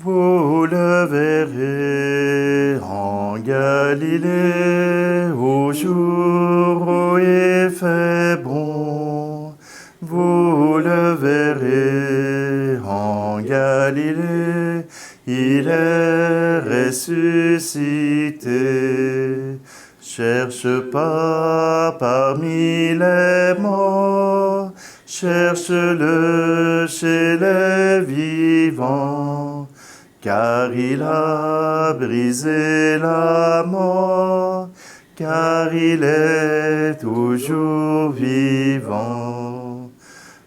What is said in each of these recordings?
Vous le verrez en Galilée, au jour où il fait bon. Vous le verrez en Galilée, il est ressuscité. Cherche pas parmi les morts, cherche-le chez les vivants. Car il a brisé la mort, car il est toujours vivant.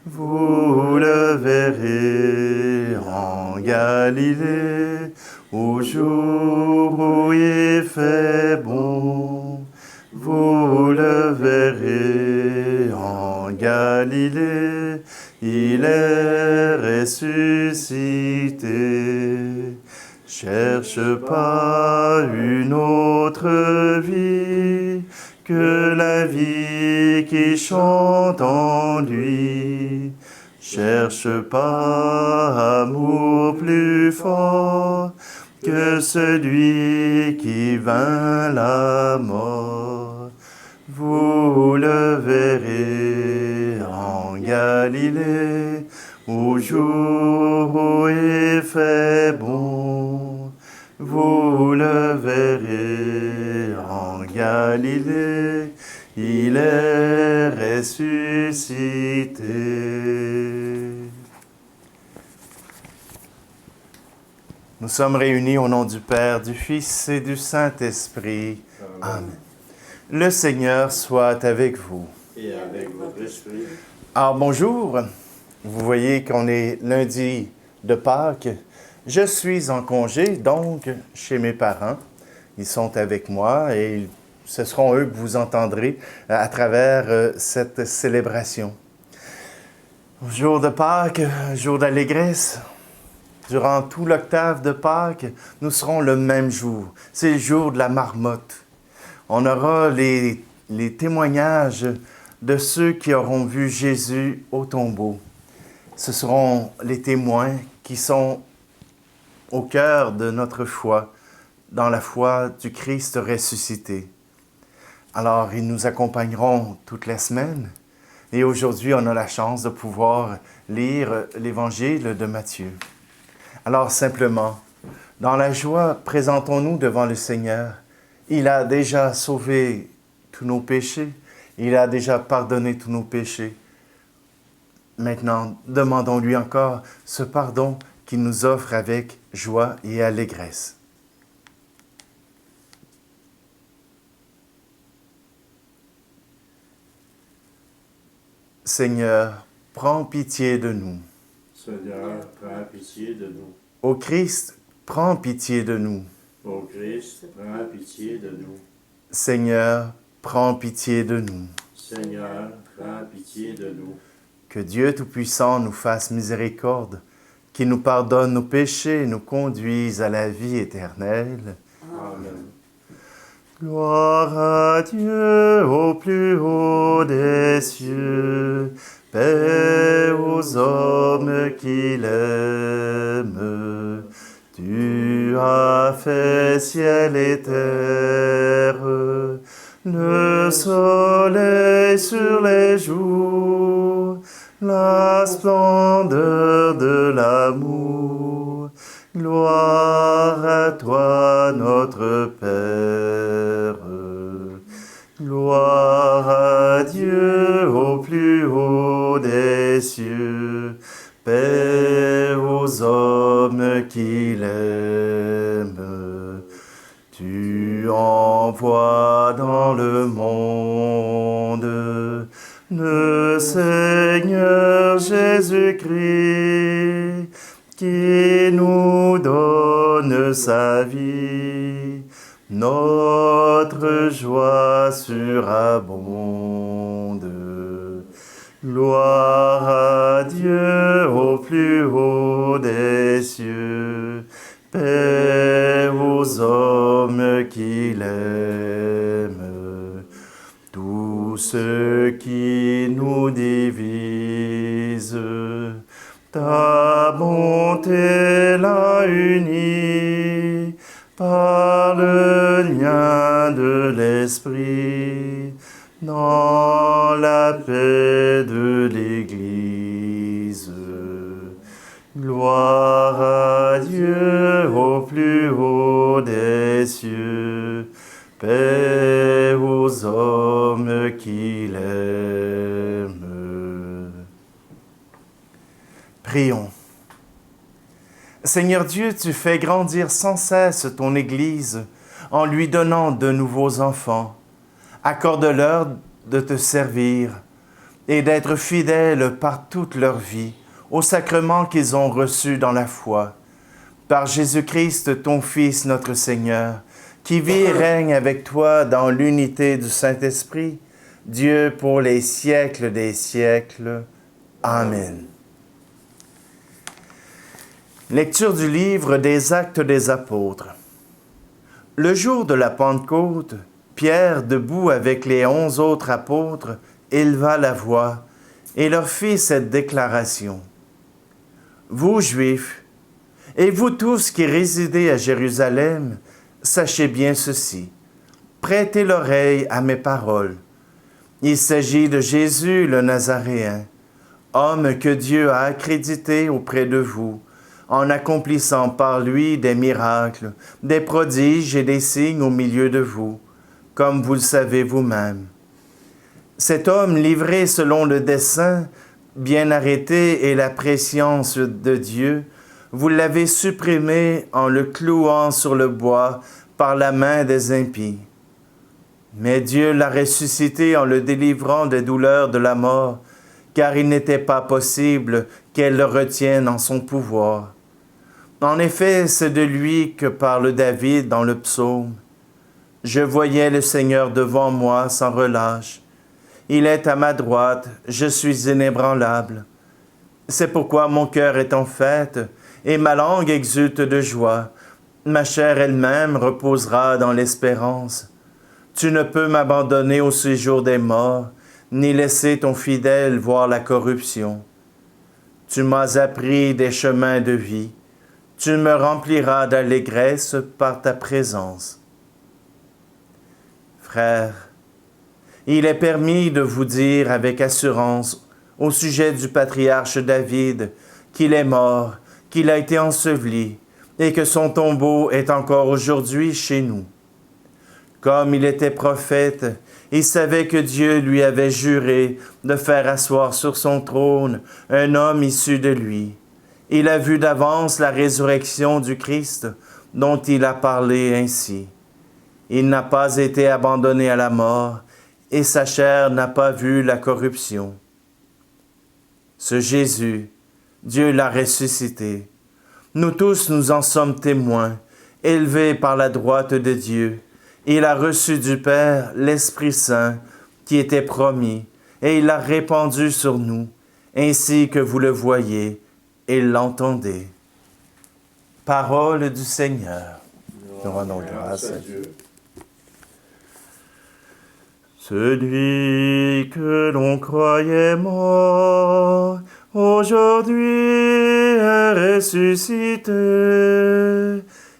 Vous le verrez en Galilée, au jour où il fait bon. Vous le verrez en Galilée, il est ressuscité. Cherche pas une autre vie que la vie qui chante en lui. Cherche pas amour plus fort que celui qui vainc la mort. Vous le verrez en Galilée, au jour où il fait bon. Vous le verrez en Galilée, il est ressuscité. Nous sommes réunis au nom du Père, du Fils et du Saint-Esprit. Amen. Le Seigneur soit avec vous. Et avec votre esprit. Alors bonjour, vous voyez qu'on est lundi de Pâques. Je suis en congé, donc, chez mes parents. Ils sont avec moi et ce seront eux que vous entendrez à travers cette célébration. Jour de Pâques, jour d'allégresse. Durant tout l'octave de Pâques, nous serons le même jour. C'est le jour de la marmotte. On aura les témoignages de ceux qui auront vu Jésus au tombeau. Ce seront les témoins qui sont au cœur de notre foi, dans la foi du Christ ressuscité. Alors, ils nous accompagneront toute la semaine. Et aujourd'hui, on a la chance de pouvoir lire l'Évangile de Matthieu. Alors, simplement, dans la joie, présentons-nous devant le Seigneur. Il a déjà sauvé tous nos péchés. Il a déjà pardonné tous nos péchés. Maintenant, demandons-lui encore ce pardon qu'il nous offre avec joie et allégresse. Seigneur, prends pitié de nous. Seigneur, prends pitié de nous. Ô Christ, prends pitié de nous. Ô Christ, prends pitié de nous. Seigneur, prends pitié de nous. Seigneur, prends pitié de nous. Que Dieu Tout-Puissant nous fasse miséricorde, qu'il nous pardonne nos péchés et nous conduise à la vie éternelle. Amen. Gloire à Dieu au plus haut des cieux, paix aux hommes qu'il aime. Tu as fait ciel et terre, le soleil sur les jours, la splendeur de l'amour. Gloire à toi, notre Père. Gloire à Dieu au plus haut des cieux, paix aux hommes qu'il aime. Tu envoies dans le monde le Seigneur Jésus-Christ, qui nous donne sa vie, notre joie surabonde. Gloire à Dieu au plus haut des cieux, paix aux hommes qu'il aime. Tout ce qui nous divise Ta bonté l'a uni par le lien de l'Esprit dans la paix de l'Église. Gloire à Dieu au plus haut des cieux, paix aux hommes qu'il aime. Prions. Seigneur Dieu, tu fais grandir sans cesse ton Église en lui donnant de nouveaux enfants. Accorde-leur de te servir et d'être fidèles par toute leur vie aux sacrements qu'ils ont reçus dans la foi. Par Jésus-Christ, ton Fils, notre Seigneur, qui vit et règne avec toi dans l'unité du Saint-Esprit, Dieu pour les siècles des siècles. Amen. Lecture du livre des Actes des Apôtres. Le jour de la Pentecôte, Pierre, debout avec les 11 autres apôtres, éleva la voix et leur fit cette déclaration. « Vous, Juifs, et vous tous qui résidez à Jérusalem, sachez bien ceci. Prêtez l'oreille à mes paroles. Il s'agit de Jésus le Nazaréen, homme que Dieu a accrédité auprès de vous, en accomplissant par lui des miracles, des prodiges et des signes au milieu de vous, comme vous le savez vous-même. Cet homme livré selon le dessein, bien arrêté et la prescience de Dieu, vous l'avez supprimé en le clouant sur le bois par la main des impies. Mais Dieu l'a ressuscité en le délivrant des douleurs de la mort, car il n'était pas possible qu'elle le retienne en son pouvoir. En effet, c'est de lui que parle David dans le psaume. « Je voyais le Seigneur devant moi sans relâche. Il est à ma droite, je suis inébranlable. C'est pourquoi mon cœur est en fête et ma langue exulte de joie. Ma chair elle-même reposera dans l'espérance. Tu ne peux m'abandonner au séjour des morts, ni laisser ton fidèle voir la corruption. Tu m'as appris des chemins de vie. Tu me rempliras d'allégresse par ta présence. » Frères, il est permis de vous dire avec assurance au sujet du patriarche David qu'il est mort, qu'il a été enseveli et que son tombeau est encore aujourd'hui chez nous. Comme il était prophète, il savait que Dieu lui avait juré de faire asseoir sur son trône un homme issu de lui. Il a vu d'avance la résurrection du Christ dont il a parlé ainsi. Il n'a pas été abandonné à la mort et sa chair n'a pas vu la corruption. Ce Jésus, Dieu l'a ressuscité. Nous tous, nous en sommes témoins, élevés par la droite de Dieu. Il a reçu du Père l'Esprit Saint qui était promis et il l'a répandu sur nous, ainsi que vous le voyez et l'entendez. Parole du Seigneur. Nous rendons grâce à Dieu. Celui que l'on croyait mort, aujourd'hui est ressuscité.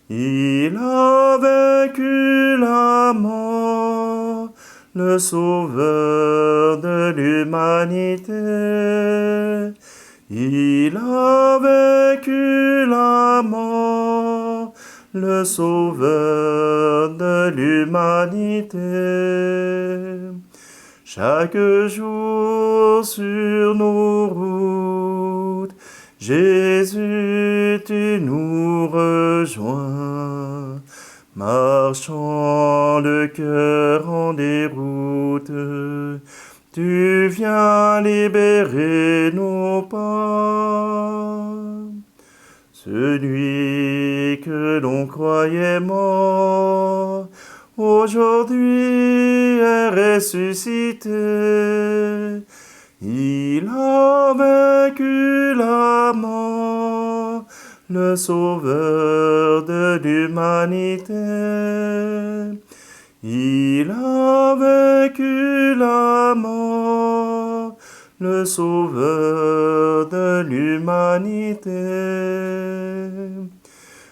Il a vaincu la mort, le sauveur de l'humanité. Il a vaincu la mort, le sauveur de l'humanité. Chaque jour sur nos routes, Jésus, tu nous rejoins, marchant le cœur en déroute. Tu viens libérer nos pas. Celui que l'on croyait mort, aujourd'hui est ressuscité. Il a vaincu la mort, le sauveur de l'humanité. Il a vaincu la mort, le Sauveur de l'humanité.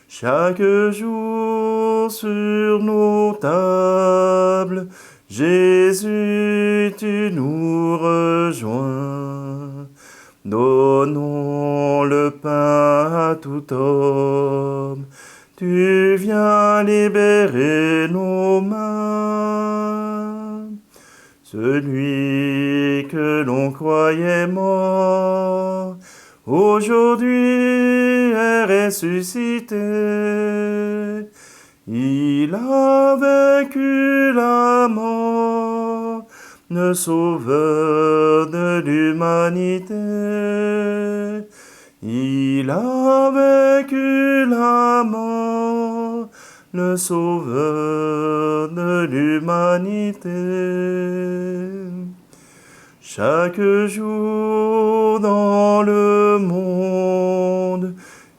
Chaque jour sur nos tables, Jésus, tu nous rejoins. Donnons le pain à tout homme. Tu viens libérer nos mains. Celui que l'on croyait mort, aujourd'hui est ressuscité. Il a vaincu la mort, le Sauveur de l'humanité. Il a vaincu la mort, le Sauveur de l'humanité. Chaque jour dans le monde,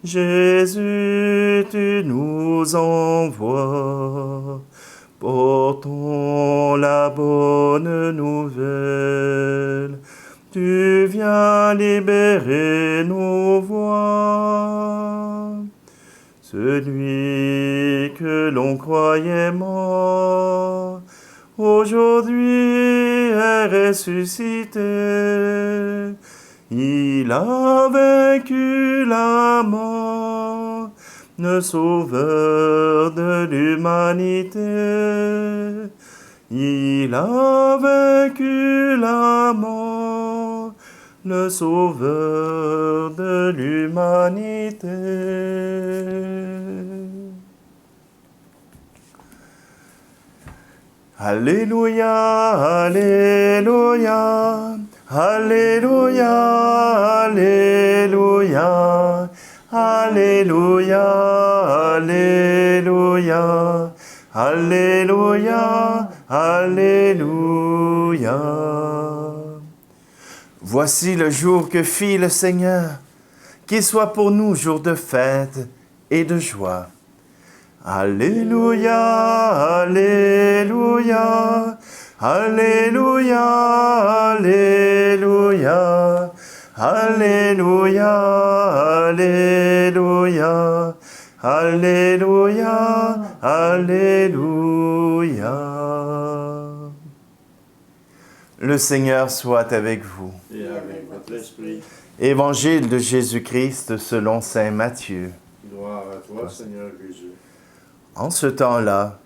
Jésus, tu nous envoies. Portons la bonne nouvelle. Tu viens libérer nos voix. Celui que l'on croyait mort, aujourd'hui est ressuscité. Il a vaincu la mort, le Sauveur de l'humanité. Il a vaincu la mort, le Sauveur de l'humanité. Alléluia, Alléluia, Alléluia, Alléluia, Alléluia, Alléluia, Alléluia, Alléluia. Voici le jour que fit le Seigneur, qu'il soit pour nous jour de fête et de joie. Alléluia, Alléluia, Alléluia, Alléluia, Alléluia, Alléluia, Alléluia, Alléluia. Le Seigneur soit avec vous. Et avec votre esprit. Évangile de Jésus-Christ selon saint Matthieu. Gloire à toi, Seigneur Jésus. En ce temps-là,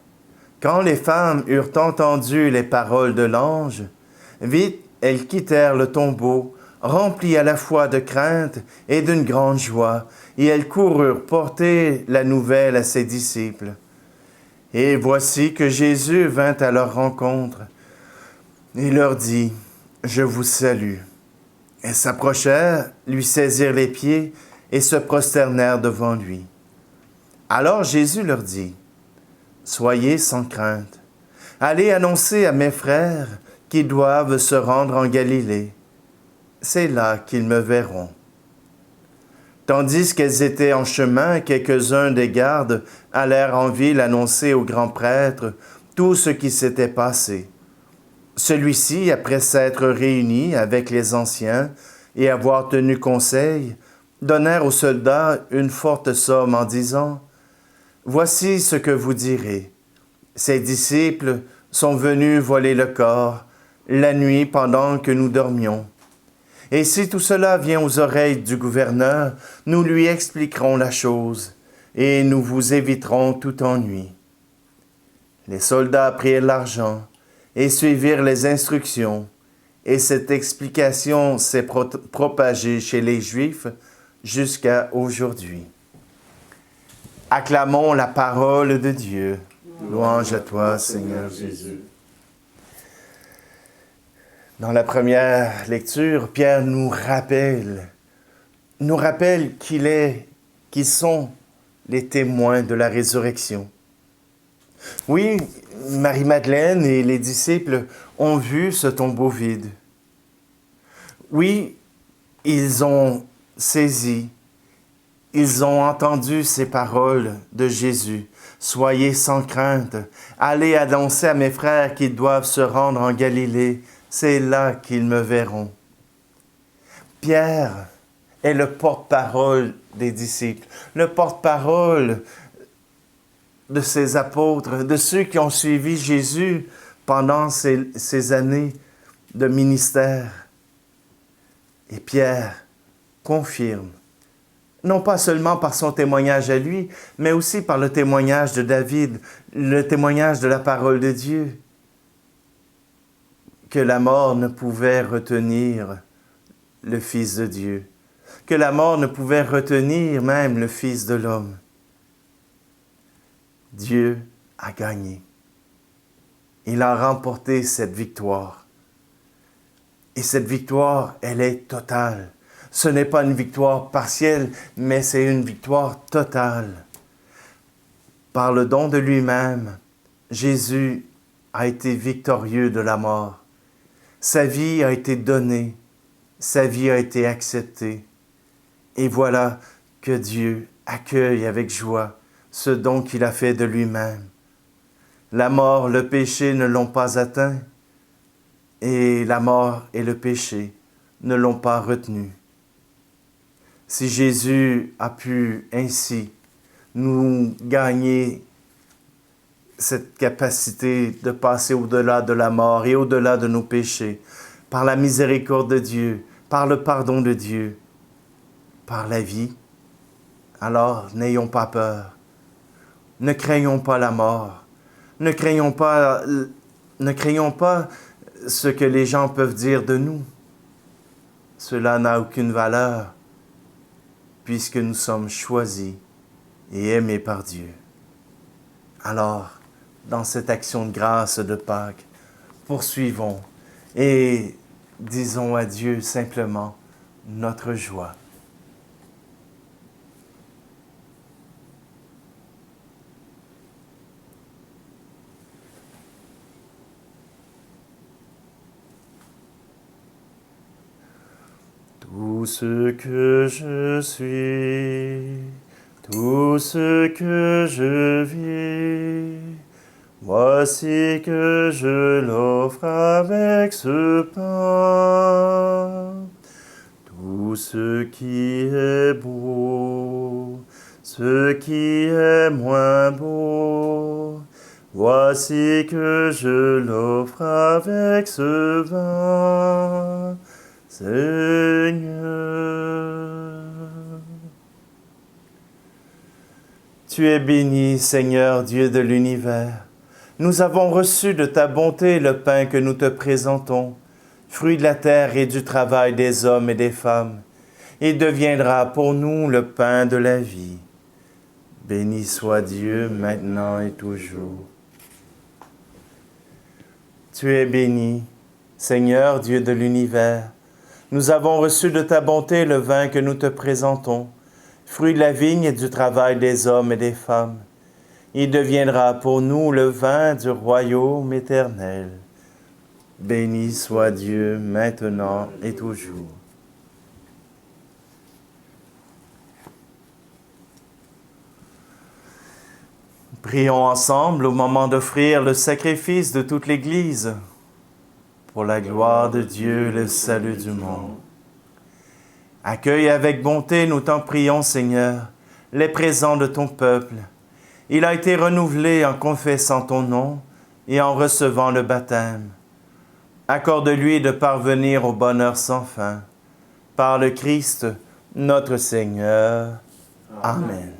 quand les femmes eurent entendu les paroles de l'ange, vite elles quittèrent le tombeau, remplies à la fois de crainte et d'une grande joie, et elles coururent porter la nouvelle à ses disciples. Et voici que Jésus vint à leur rencontre et leur dit, « Je vous salue. » Elles s'approchèrent, lui saisirent les pieds et se prosternèrent devant lui. Alors Jésus leur dit, « Soyez sans crainte. Allez annoncer à mes frères qu'ils doivent se rendre en Galilée. C'est là qu'ils me verront. » Tandis qu'elles étaient en chemin, quelques-uns des gardes allèrent en ville annoncer au grand prêtre tout ce qui s'était passé. Celui-ci, après s'être réuni avec les anciens et avoir tenu conseil, donnèrent aux soldats une forte somme en disant, « Voici ce que vous direz. Ces disciples sont venus voler le corps la nuit pendant que nous dormions. Et si tout cela vient aux oreilles du gouverneur, nous lui expliquerons la chose et nous vous éviterons tout ennui. » Les soldats prirent l'argent et suivirent les instructions, et cette explication s'est propagée chez les Juifs jusqu'à aujourd'hui. Acclamons la parole de Dieu. Louange à toi, Seigneur Jésus. Dans la première lecture, Pierre nous rappelle qui sont les témoins de la résurrection. Oui, Marie-Madeleine et les disciples ont vu ce tombeau vide. Oui, ils ont saisi, ils ont entendu ces paroles de Jésus. « Soyez sans crainte, allez annoncer à mes frères qu'ils doivent se rendre en Galilée, c'est là qu'ils me verront. » Pierre est le porte-parole des disciples, le porte-parole de ses apôtres, de ceux qui ont suivi Jésus pendant ces années de ministère. Et Pierre confirme, non pas seulement par son témoignage à lui, mais aussi par le témoignage de David, le témoignage de la parole de Dieu, que la mort ne pouvait retenir le Fils de Dieu, que la mort ne pouvait retenir même le Fils de l'homme. Dieu a gagné. Il a remporté cette victoire. Et cette victoire, elle est totale. Ce n'est pas une victoire partielle, mais c'est une victoire totale. Par le don de lui-même, Jésus a été victorieux de la mort. Sa vie a été donnée, sa vie a été acceptée. Et voilà que Dieu accueille avec joie ce don qu'il a fait de lui-même. La mort, le péché ne l'ont pas atteint, et la mort et le péché ne l'ont pas retenu. Si Jésus a pu ainsi nous gagner cette capacité de passer au-delà de la mort et au-delà de nos péchés, par la miséricorde de Dieu, par le pardon de Dieu, par la vie, alors n'ayons pas peur. Ne craignons pas la mort. Ne craignons pas ce que les gens peuvent dire de nous. Cela n'a aucune valeur, puisque nous sommes choisis et aimés par Dieu. Alors, dans cette action de grâce de Pâques, poursuivons et disons à Dieu simplement notre joie. Tout ce que je suis, tout ce que je vis, voici que je l'offre avec ce pain. Tout ce qui est beau, ce qui est moins beau, voici que je l'offre avec ce vin. Seigneur, tu es béni, Seigneur Dieu de l'univers. Nous avons reçu de ta bonté le pain que nous te présentons, fruit de la terre et du travail des hommes et des femmes. Il deviendra pour nous le pain de la vie. Béni soit Dieu maintenant et toujours. Tu es béni, Seigneur Dieu de l'univers. Nous avons reçu de ta bonté le vin que nous te présentons, fruit de la vigne et du travail des hommes et des femmes. Il deviendra pour nous le vin du royaume éternel. Béni soit Dieu maintenant et toujours. Prions ensemble au moment d'offrir le sacrifice de toute l'Église. Pour la gloire de Dieu, le salut du monde. Accueille avec bonté, nous t'en prions, Seigneur, les présents de ton peuple. Il a été renouvelé en confessant ton nom et en recevant le baptême. Accorde-lui de parvenir au bonheur sans fin. Par le Christ, notre Seigneur. Amen.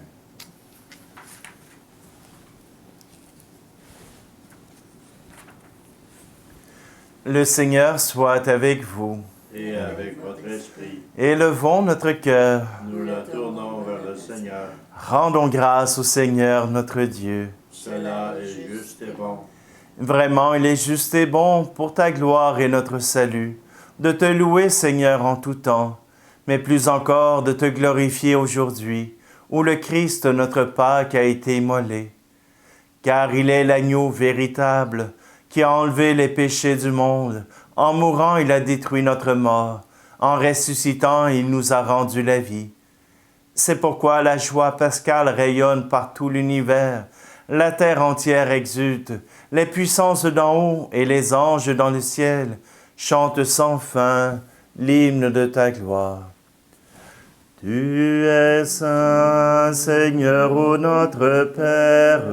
Le Seigneur soit avec vous. Et avec votre esprit. Élevons notre cœur. Nous la tournons vers le Seigneur. Rendons grâce au Seigneur notre Dieu. Cela est juste et bon. Vraiment, il est juste et bon pour ta gloire et notre salut, de te louer, Seigneur, en tout temps, mais plus encore de te glorifier aujourd'hui, où le Christ, notre Pâque, a été immolé. Car il est l'agneau véritable, qui a enlevé les péchés du monde. En mourant, il a détruit notre mort. En ressuscitant, il nous a rendu la vie. C'est pourquoi la joie pascale rayonne par tout l'univers. La terre entière exulte. Les puissances d'en haut et les anges dans le ciel chantent sans fin l'hymne de ta gloire. Tu es saint, Seigneur, ô notre Père,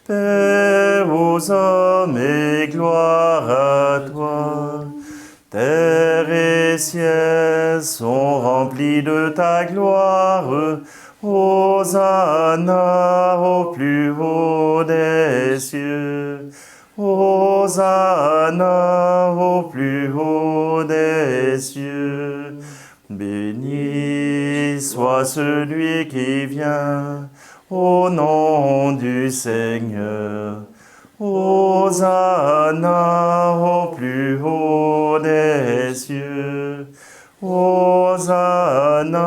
paix aux hommes et gloire à toi. Terre et ciel sont remplis de ta gloire. Hosanna au plus haut des cieux. Hosanna au plus haut des cieux. Béni soit celui qui vient au nom du Seigneur. Hosanna au plus haut des cieux. Hosanna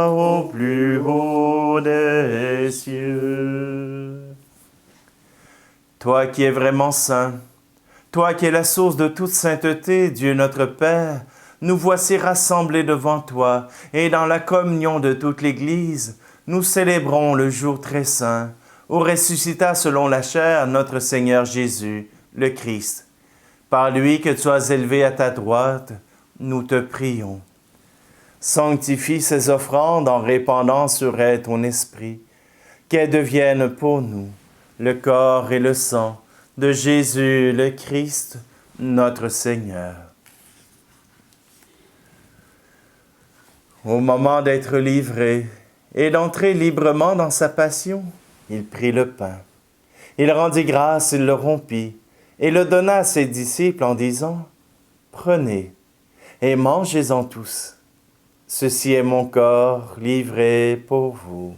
au plus haut des cieux. Toi qui es vraiment saint, toi qui es la source de toute sainteté, Dieu notre Père, nous voici rassemblés devant toi, et dans la communion de toute l'Église, nous célébrons le jour très saint, où ressuscita selon la chair notre Seigneur Jésus, le Christ. Par lui que tu as élevé à ta droite, nous te prions. Sanctifie ces offrandes en répandant sur elles ton esprit, qu'elles deviennent pour nous le corps et le sang de Jésus le Christ, notre Seigneur. Au moment d'être livré et d'entrer librement dans sa passion, il prit le pain. Il rendit grâce, il le rompit et le donna à ses disciples en disant « Prenez et mangez-en tous. Ceci est mon corps livré pour vous. »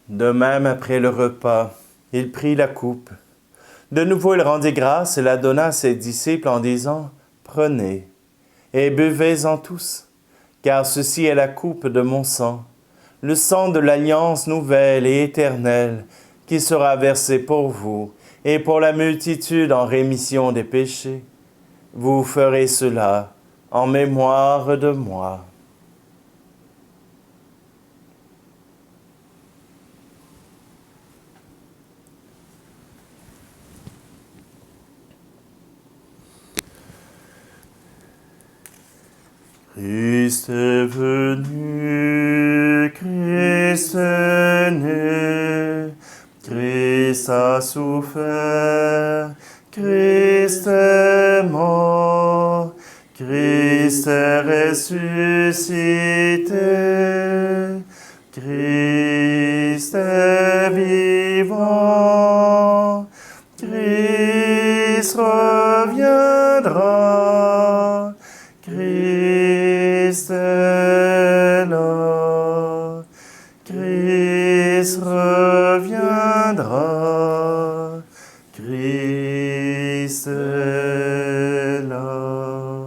De même, après le repas, il prit la coupe. De nouveau, il rendit grâce et la donna à ses disciples en disant « Prenez et buvez-en tous, car ceci est la coupe de mon sang, le sang de l'alliance nouvelle et éternelle, qui sera versé pour vous et pour la multitude en rémission des péchés. Vous ferez cela en mémoire de moi. » Christ est venu, Christ est né, Christ a souffert, Christ est mort, Christ est ressuscité, Christ est vivant, Christ reviendra, Christ est là, Christ reviendra, Christ est là.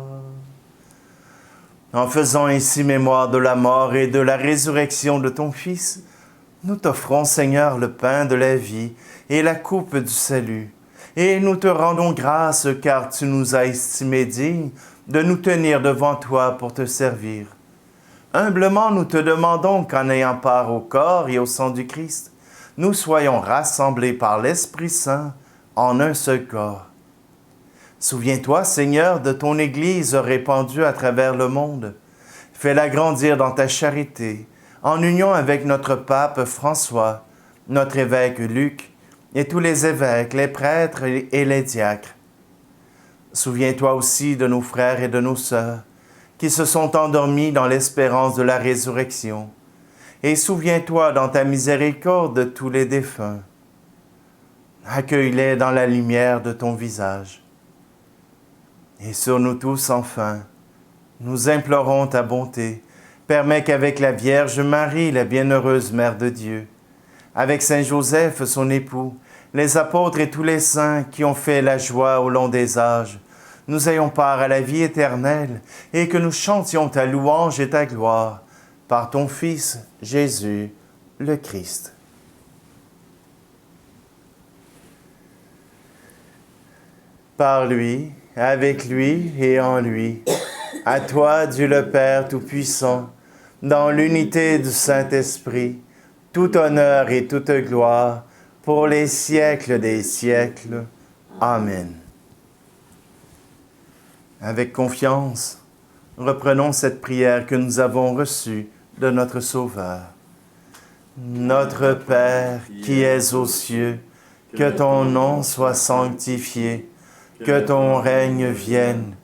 En faisant ainsi mémoire de la mort et de la résurrection de ton Fils, nous t'offrons, Seigneur, le pain de la vie et la coupe du salut, et nous te rendons grâce car tu nous as estimés dignes de nous tenir devant toi pour te servir. Humblement, nous te demandons qu'en ayant part au corps et au sang du Christ, nous soyons rassemblés par l'Esprit Saint en un seul corps. Souviens-toi, Seigneur, de ton Église répandue à travers le monde. Fais-la grandir dans ta charité, en union avec notre pape François, notre évêque Luc, et tous les évêques, les prêtres et les diacres. Souviens-toi aussi de nos frères et de nos sœurs, qui se sont endormis dans l'espérance de la résurrection. Et souviens-toi dans ta miséricorde de tous les défunts. Accueille-les dans la lumière de ton visage. Et sur nous tous, enfin, nous implorons ta bonté. Permets qu'avec la Vierge Marie, la bienheureuse Mère de Dieu, avec Saint Joseph, son époux, les apôtres et tous les saints qui ont fait la joie au long des âges, nous ayons part à la vie éternelle et que nous chantions ta louange et ta gloire par ton Fils, Jésus, le Christ. Par lui, avec lui et en lui, À toi, Dieu le Père Tout-Puissant, dans l'unité du Saint-Esprit, tout honneur et toute gloire, pour les siècles des siècles. Amen. Avec confiance, reprenons cette prière que nous avons reçue de notre Sauveur. Notre Père qui es aux cieux, que ton nom soit sanctifié, que ton règne vienne,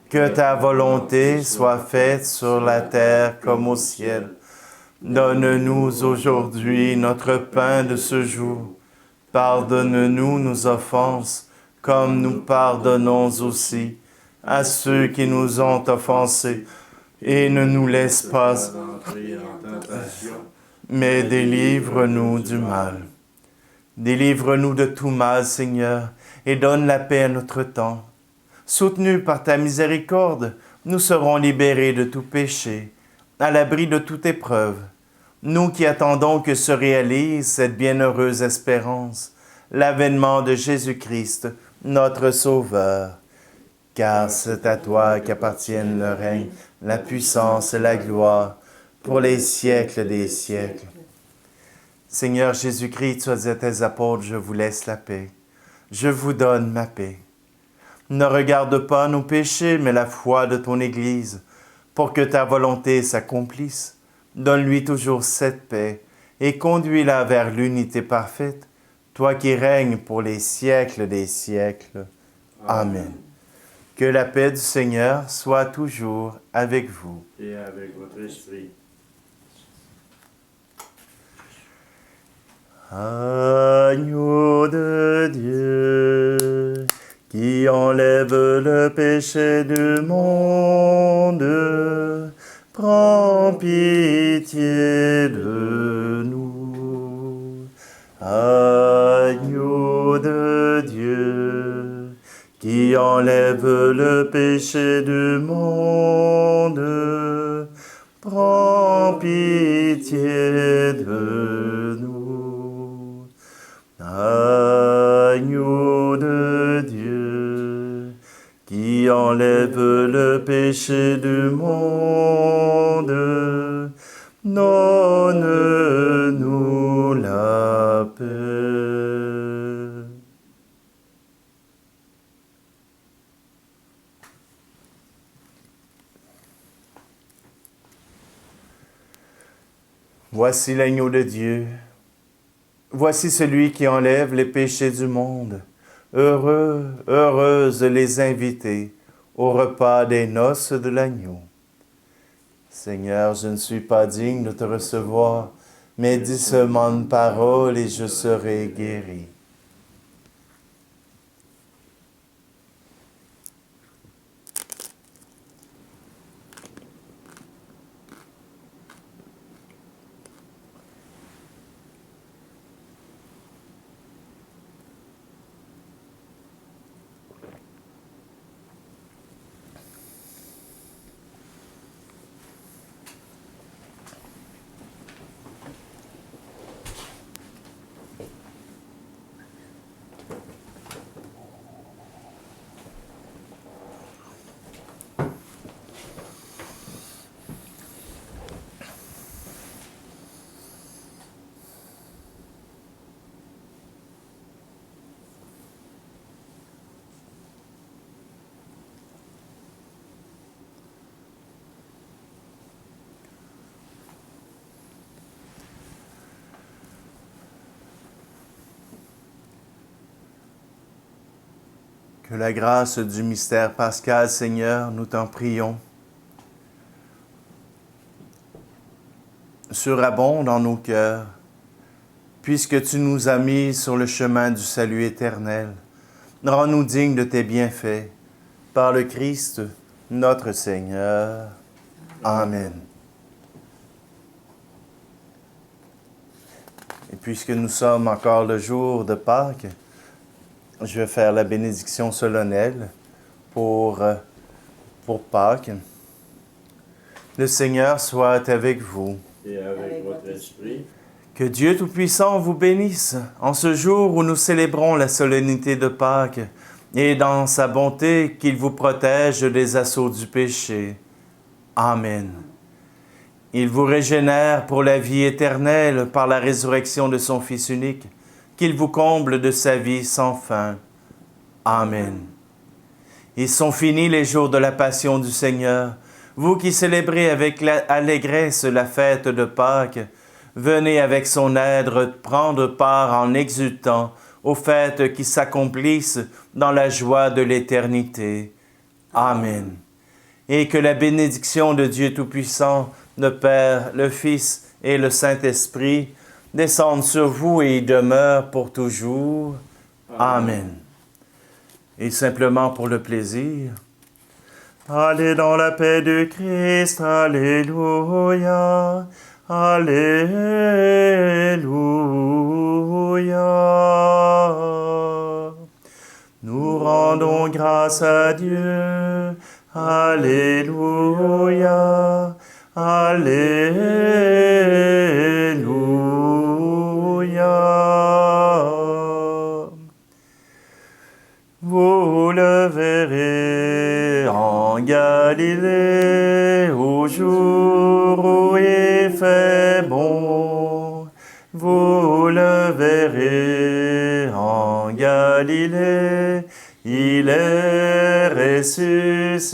que ta volonté soit faite sur la terre comme au ciel. Donne-nous aujourd'hui notre pain de ce jour. Pardonne-nous nos offenses, comme nous pardonnons aussi à ceux qui nous ont offensés. Et ne nous laisse pas entrer en tentation, mais délivre-nous du mal. Délivre-nous de tout mal, Seigneur, et donne la paix à notre temps. Soutenus par ta miséricorde, nous serons libérés de tout péché, à l'abri de toute épreuve. Nous qui attendons que se réalise cette bienheureuse espérance, l'avènement de Jésus-Christ, notre Sauveur. Car c'est à toi qu'appartiennent le règne, la puissance et la gloire, pour les siècles des siècles. Seigneur Jésus-Christ, tu as dit à tes apôtres, je vous laisse la paix. Je vous donne ma paix. Ne regarde pas nos péchés, mais la foi de ton Église, pour que ta volonté s'accomplisse. Donne-lui toujours cette paix et conduis-la vers l'unité parfaite, toi qui règnes pour les siècles des siècles. Amen. Que la paix du Seigneur soit toujours avec vous. Et avec votre esprit. Agneau de Dieu, qui enlève le péché du monde, prends pitié de nous. Agneau de Dieu, qui enlève le péché du monde, prends pitié de nous. Agneau de Dieu, qui enlève le péché du monde, donne-nous la paix. Voici l'agneau de Dieu. Voici celui qui enlève les péchés du monde. Heureux, heureuses les invités au repas des noces de l'agneau. Seigneur, je ne suis pas digne de te recevoir, mais dis seulement une parole et je serai guéri. Que la grâce du mystère pascal, Seigneur, nous t'en prions, surabonde dans nos cœurs, puisque tu nous as mis sur le chemin du salut éternel. Rends-nous dignes de tes bienfaits, par le Christ, notre Seigneur. Amen. Et puisque nous sommes encore le jour de Pâques, je vais faire la bénédiction solennelle pour Pâques. Le Seigneur soit avec vous. Et avec votre esprit. Que Dieu Tout-Puissant vous bénisse en ce jour où nous célébrons la solennité de Pâques et dans sa bonté qu'il vous protège des assauts du péché. Amen. Il vous régénère pour la vie éternelle par la résurrection de son Fils unique, qu'il vous comble de sa vie sans fin. Amen. Ils sont finis les jours de la passion du Seigneur. Vous qui célébrez avec allégresse la fête de Pâques, venez avec son aide prendre part en exultant aux fêtes qui s'accomplissent dans la joie de l'éternité. Amen. Et que la bénédiction de Dieu Tout-Puissant, le Père, le Fils et le Saint-Esprit descendent sur vous et y demeurent pour toujours. Amen. Et simplement pour le plaisir, allez dans la paix de Christ, alléluia, alléluia. Nous rendons grâce à Dieu, alléluia, alléluia. Vous le verrez en Galilée, au jour où il fait bon. Vous le verrez en Galilée, il est ressuscité.